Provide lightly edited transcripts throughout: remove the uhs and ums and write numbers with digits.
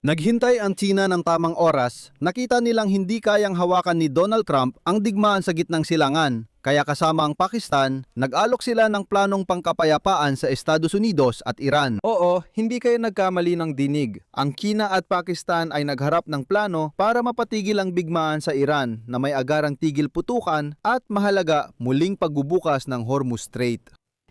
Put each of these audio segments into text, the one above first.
Naghintay ang China ng tamang oras, nakita nilang hindi kayang hawakan ni Donald Trump ang digmaan sa gitnang silangan. Kaya kasama ang Pakistan, nag-alok sila ng planong pangkapayapaan sa Estados Unidos at Iran. Oo, hindi kayo nagkamali ng dinig. Ang China at Pakistan ay nagharap ng plano para mapatigil ang bigmaan sa Iran na may agarang tigil putukan at mahalaga muling pagbubukas ng Hormuz Strait.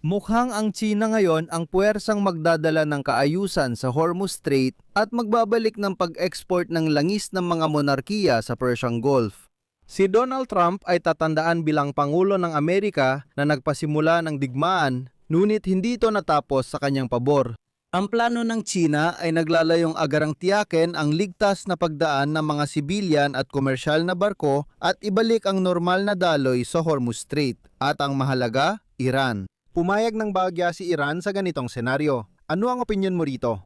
Mukhang ang China ngayon ang puwersang magdadala ng kaayusan sa Hormuz Strait at magbabalik ng pag-export ng langis ng mga monarkiya sa Persian Gulf. Si Donald Trump ay tatandaan bilang Pangulo ng Amerika na nagpasimula ng digmaan, ngunit hindi ito natapos sa kanyang pabor. Ang plano ng China ay naglalayong agarang tiyakin ang ligtas na pagdaan ng mga sibilyan at komersyal na barko at ibalik ang normal na daloy sa Hormuz Strait. At ang mahalaga, Iran. Pumayag ng bahagya si Iran sa ganitong senaryo. Ano ang opinyon mo rito?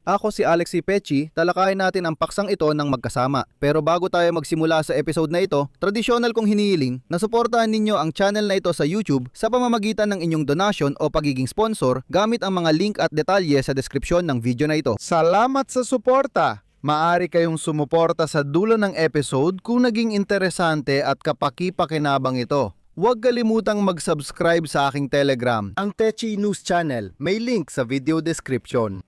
Ako si Alex Pechi, talakayin natin ang paksang ito ng magkasama. Pero bago tayo magsimula sa episode na ito, tradisyonal kong hinihiling na suportahan ninyo ang channel na ito sa YouTube sa pamamagitan ng inyong donasyon o pagiging sponsor gamit ang mga link at detalye sa deskripsyon ng video na ito. Salamat sa suporta! Maaari kayong sumuporta sa dulo ng episode kung naging interesante at kapaki-pakinabang ito. Huwag kalimutang mag-subscribe sa aking Telegram, ang Techi News Channel. May link sa video description.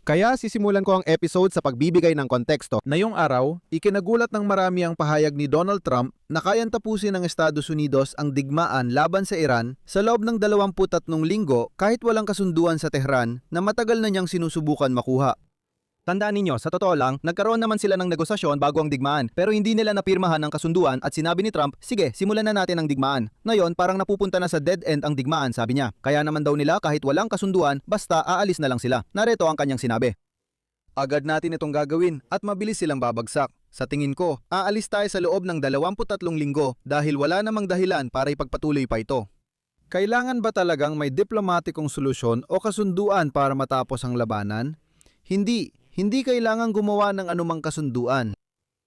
Kaya sisimulan ko ang episode sa pagbibigay ng konteksto. Ngayong araw, ikinagulat ng marami ang pahayag ni Donald Trump na kayang tapusin ng Estados Unidos ang digmaan laban sa Iran sa loob ng 23 linggo kahit walang kasunduan sa Tehran na matagal na niyang sinusubukan makuha. Tandaan ninyo, sa totoo lang, nagkaroon naman sila ng negosasyon bago ang digmaan pero hindi nila napirmahan ang kasunduan at sinabi ni Trump, sige, simulan na natin ang digmaan. Ngayon, parang napupunta na sa dead end ang digmaan, sabi niya. Kaya naman daw nila kahit walang kasunduan, basta aalis na lang sila. Narito ang kanyang sinabi. Agad natin itong gagawin at mabilis silang babagsak. Sa tingin ko, aalis tayo sa loob ng 23 linggo dahil wala namang dahilan para ipagpatuloy pa ito. Kailangan ba talagang may diplomatikong solusyon o kasunduan para matapos ang labanan? Hindi kailangan gumawa ng anumang kasunduan.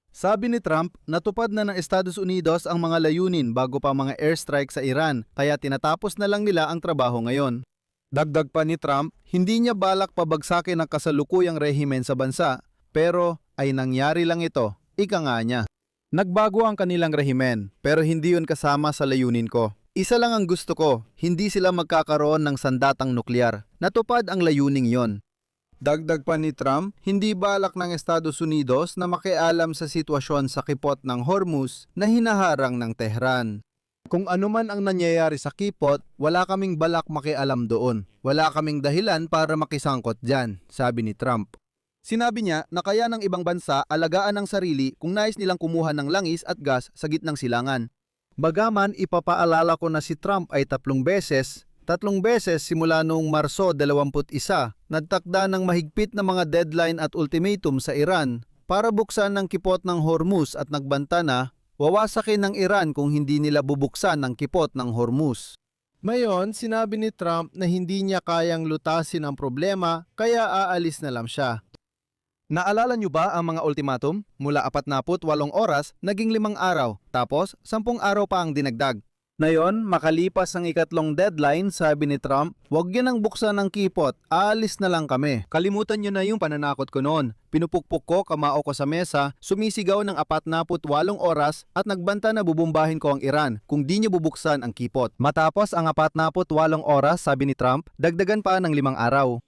Sabi ni Trump, natupad na ng Estados Unidos ang mga layunin bago pa mga airstrike sa Iran, kaya tinatapos na lang nila ang trabaho ngayon. Dagdag pa ni Trump, hindi niya balak pabagsakin ang kasalukuyang rehimen sa bansa, pero ay nangyari lang ito, ika nga niya. Nagbago ang kanilang rehimen, pero hindi yun kasama sa layunin ko. Isa lang ang gusto ko, hindi sila magkakaroon ng sandatang nuklear. Natupad ang layuning yon. Dagdag pa ni Trump, hindi balak ng Estados Unidos na makialam sa sitwasyon sa kipot ng Hormuz na hinaharang ng Tehran. Kung ano man ang nangyayari sa kipot, wala kaming balak makialam doon. Wala kaming dahilan para makisangkot dyan, sabi ni Trump. Sinabi niya na kaya ng ibang bansa alagaan ang sarili kung nais nilang kumuha ng langis at gas sa gitnang silangan. Bagaman ipapaalala ko na si Trump ay tatlong beses simula noong Marso 21, nagtakda ng mahigpit na mga deadline at ultimatum sa Iran para buksan ng kipot ng Hormuz at nagbanta na wawasakin ng Iran kung hindi nila bubuksan ng kipot ng Hormuz. Ngayon, sinabi ni Trump na hindi niya kayang lutasin ang problema kaya aalis na lang siya. Naalala niyo ba ang mga ultimatum? Mula 48 oras, naging 5 araw, tapos 10 araw pa ang dinagdag. Ngayon, makalipas ang ikatlong deadline, sabi ni Trump, huwag yan ang buksan ng kipot, aalis na lang kami. Kalimutan nyo na yung pananakot ko noon. Pinupukpok ko, kamao ko sa mesa, sumisigaw ng 48 oras at nagbanta na bubumbahin ko ang Iran kung di nyo bubuksan ang kipot. Matapos ang 48 oras, sabi ni Trump, dagdagan pa ng 5 araw.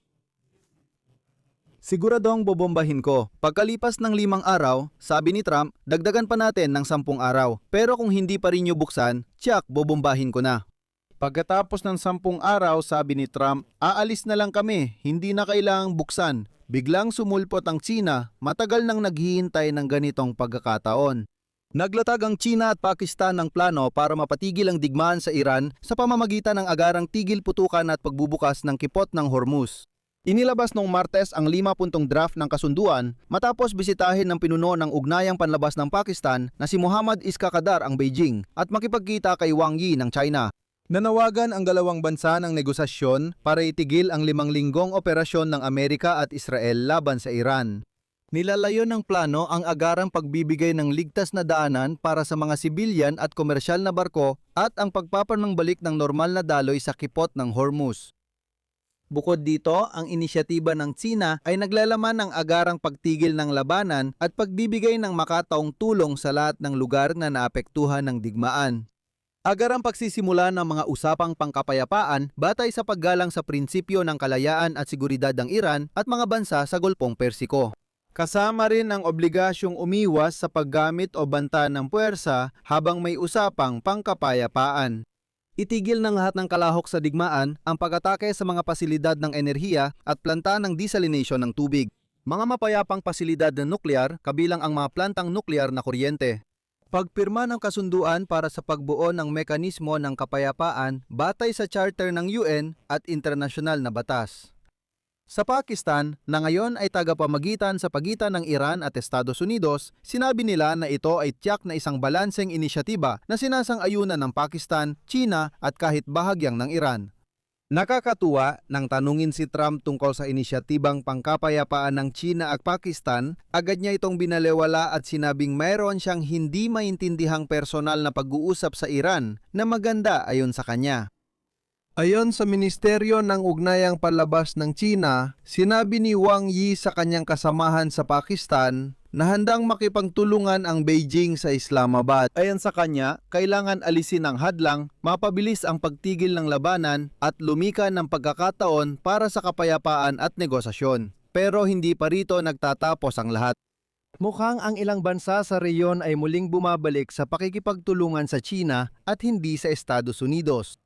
Siguradong bobombahin ko. Pagkalipas ng 5 araw, sabi ni Trump, dagdagan pa natin ng 10 araw. Pero kung hindi pa rin nyo buksan, tiyak, bobombahin ko na. Pagkatapos ng 10 araw, sabi ni Trump, aalis na lang kami, hindi na kailangang buksan. Biglang sumulpot ang China, matagal nang naghihintay ng ganitong pagkakataon. Naglatag ang China at Pakistan ng plano para mapatigil ang digmaan sa Iran sa pamamagitan ng agarang tigil putukan at pagbubukas ng kipot ng Hormuz. Inilabas noong Martes ang 5-puntong draft ng kasunduan matapos bisitahin ng pinuno ng ugnayang panlabas ng Pakistan na si Muhammad Iskakadar ang Beijing at makipagkita kay Wang Yi ng China. Nanawagan ang dalawang bansa ng negosasyon para itigil ang 5 linggong operasyon ng Amerika at Israel laban sa Iran. Nilalayo ng plano ang agarang pagbibigay ng ligtas na daanan para sa mga sibilyan at komersyal na barko at ang pagpapanangbalik ng normal na daloy sa kipot ng Hormuz. Bukod dito, ang inisyatiba ng Tsina ay naglalaman ng agarang pagtigil ng labanan at pagbibigay ng makataong tulong sa lahat ng lugar na naapektuhan ng digmaan. Agarang pagsisimula ng mga usapang pangkapayapaan batay sa paggalang sa prinsipyo ng kalayaan at seguridad ng Iran at mga bansa sa Gulpong Persiko. Kasama rin ang obligasyong umiwas sa paggamit o banta ng puwersa habang may usapang pangkapayapaan. Itigil ng lahat ng kalahok sa digmaan ang pag-atake sa mga pasilidad ng enerhiya at planta ng desalination ng tubig. Mga mapayapang pasilidad ng nuklear kabilang ang mga plantang nuklear na kuryente. Pagpirma ng kasunduan para sa pagbuo ng mekanismo ng kapayapaan batay sa charter ng UN at internasyonal na batas. Sa Pakistan, na ngayon ay tagapamagitan sa pagitan ng Iran at Estados Unidos, sinabi nila na ito ay tiyak na isang balanseng inisyatiba na sinasang-ayunan ng Pakistan, China at kahit bahagyang ng Iran. Nakakatuwa nang tanungin si Trump tungkol sa inisyatibang pangkapayapaan ng China at Pakistan, agad niya itong binalewala at sinabing mayroon siyang hindi maintindihang personal na pag-uusap sa Iran na maganda ayon sa kanya. Ayon sa Ministeryo ng Ugnayang Panlabas ng China, sinabi ni Wang Yi sa kanyang kasamahan sa Pakistan na handang makipagtulungan ang Beijing sa Islamabad. Ayon sa kanya, kailangan alisin ang hadlang, mapabilis ang pagtigil ng labanan at lumikan ng pagkakataon para sa kapayapaan at negosasyon. Pero hindi pa rito nagtatapos ang lahat. Mukhang ang ilang bansa sa reyon ay muling bumabalik sa pakikipagtulungan sa China at hindi sa Estados Unidos.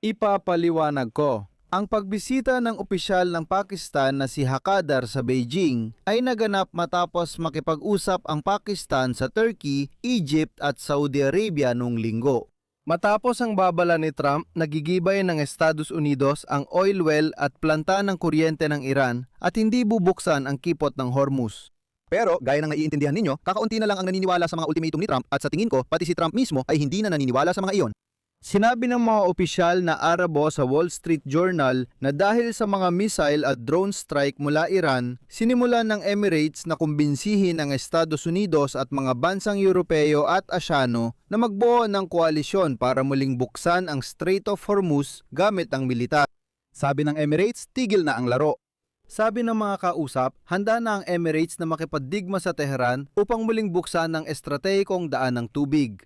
Ipapaliwanag ko. Ang pagbisita ng opisyal ng Pakistan na si Hakadar sa Beijing ay naganap matapos makipag-usap ang Pakistan sa Turkey, Egypt at Saudi Arabia noong linggo. Matapos ang babala ni Trump, nagigibay ng Estados Unidos ang oil well at planta ng kuryente ng Iran at hindi bubuksan ang kipot ng Hormuz. Pero gaya ng naiintindihan ninyo, kakaunti na lang ang naniniwala sa mga ultimatum ni Trump at sa tingin ko, pati si Trump mismo ay hindi na naniniwala sa mga iyon. Sinabi ng mga opisyal na Arabo sa Wall Street Journal na dahil sa mga missile at drone strike mula Iran, sinimulan ng Emirates na kumbinsihin ang Estados Unidos at mga bansang Europeo at Asyano na magbuo ng koalisyon para muling buksan ang Strait of Hormuz gamit ang militar. Sabi ng Emirates, tigil na ang laro. Sabi ng mga kausap, handa na ang Emirates na makipagdigma sa Tehran upang muling buksan ang estratehikong daan ng tubig.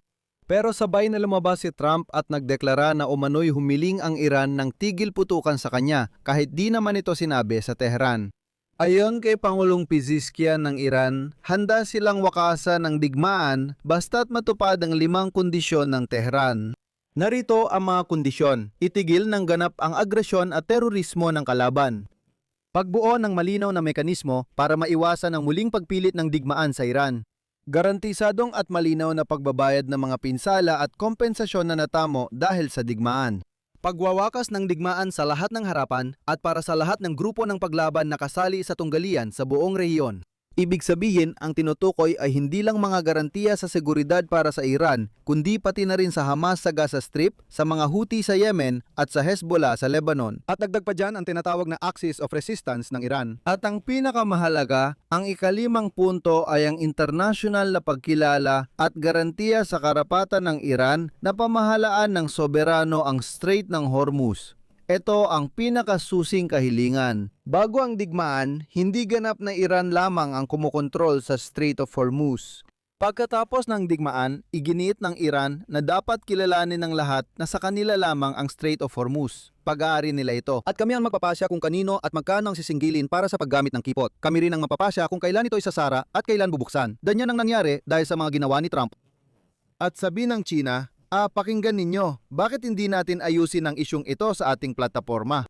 Pero sabay na lumabas si Trump at nagdeklara na umano'y humiling ang Iran ng tigil putukan sa kanya kahit di naman ito sinabi sa Tehran. Ayon kay Pangulong Pezeshkian ng Iran, handa silang wakasan ng digmaan basta't matupad ang 5 kondisyon ng Tehran. Narito ang mga kondisyon: itigil ng ganap ang agresyon at terorismo ng kalaban. Pagbuo ng malinaw na mekanismo para maiwasan ang muling pagpilit ng digmaan sa Iran. Garantisadong at malinaw na pagbabayad ng mga pinsala at kompensasyon na natamo dahil sa digmaan. Pagwawakas ng digmaan sa lahat ng harapan at para sa lahat ng grupo ng paglaban na kasali sa tunggalian sa buong rehiyon. Ibig sabihin, ang tinutukoy ay hindi lang mga garantiya sa seguridad para sa Iran, kundi pati na rin sa Hamas sa Gaza Strip, sa mga Houthi sa Yemen at sa Hezbollah sa Lebanon. At dagdag pa dyan ang tinatawag na Axis of Resistance ng Iran. At ang pinakamahalaga, ang ika-5 punto ay ang international na pagkilala at garantiya sa karapatan ng Iran na pamahalaan ng soberano ang Strait ng Hormuz. Ito ang pinakasusing kahilingan. Bago ang digmaan, hindi ganap na Iran lamang ang kumukontrol sa Strait of Hormuz. Pagkatapos ng digmaan, iginiit ng Iran na dapat kilalanin ng lahat na sa kanila lamang ang Strait of Hormuz. Pag-aari nila ito. At kami ang magpapasya kung kanino at magkano ang sisinggilin para sa paggamit ng kipot. Kami rin ang magpapasya kung kailan ito isasara at kailan bubuksan. Ganyan ang nangyari dahil sa mga ginawa ni Trump. At sabi ng China, pakinggan ninyo, bakit hindi natin ayusin ang isyong ito sa ating plataforma?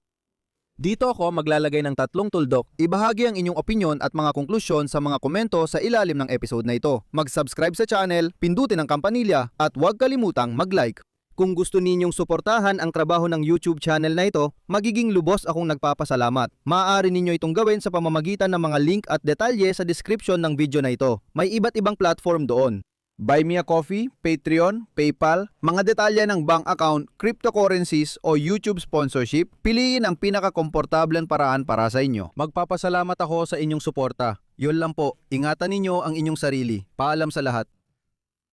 Dito ako maglalagay ng 3 tuldok. Ibahagi ang inyong opinyon at mga konklusyon sa mga komento sa ilalim ng episode na ito. Mag-subscribe sa channel, pindutin ang kampanilya, at huwag kalimutang mag-like. Kung gusto ninyong suportahan ang trabaho ng YouTube channel na ito, magiging lubos akong nagpapasalamat. Maaari ninyo itong gawin sa pamamagitan ng mga link at detalye sa description ng video na ito. May iba't ibang platform doon. Buy Me a Coffee, Patreon, PayPal, mga detalye ng bank account, cryptocurrencies o YouTube sponsorship, piliin ang pinaka-komportableng paraan para sa inyo. Magpapasalamat ako sa inyong suporta. Yun lang po, ingatan ninyo ang inyong sarili. Paalam sa lahat.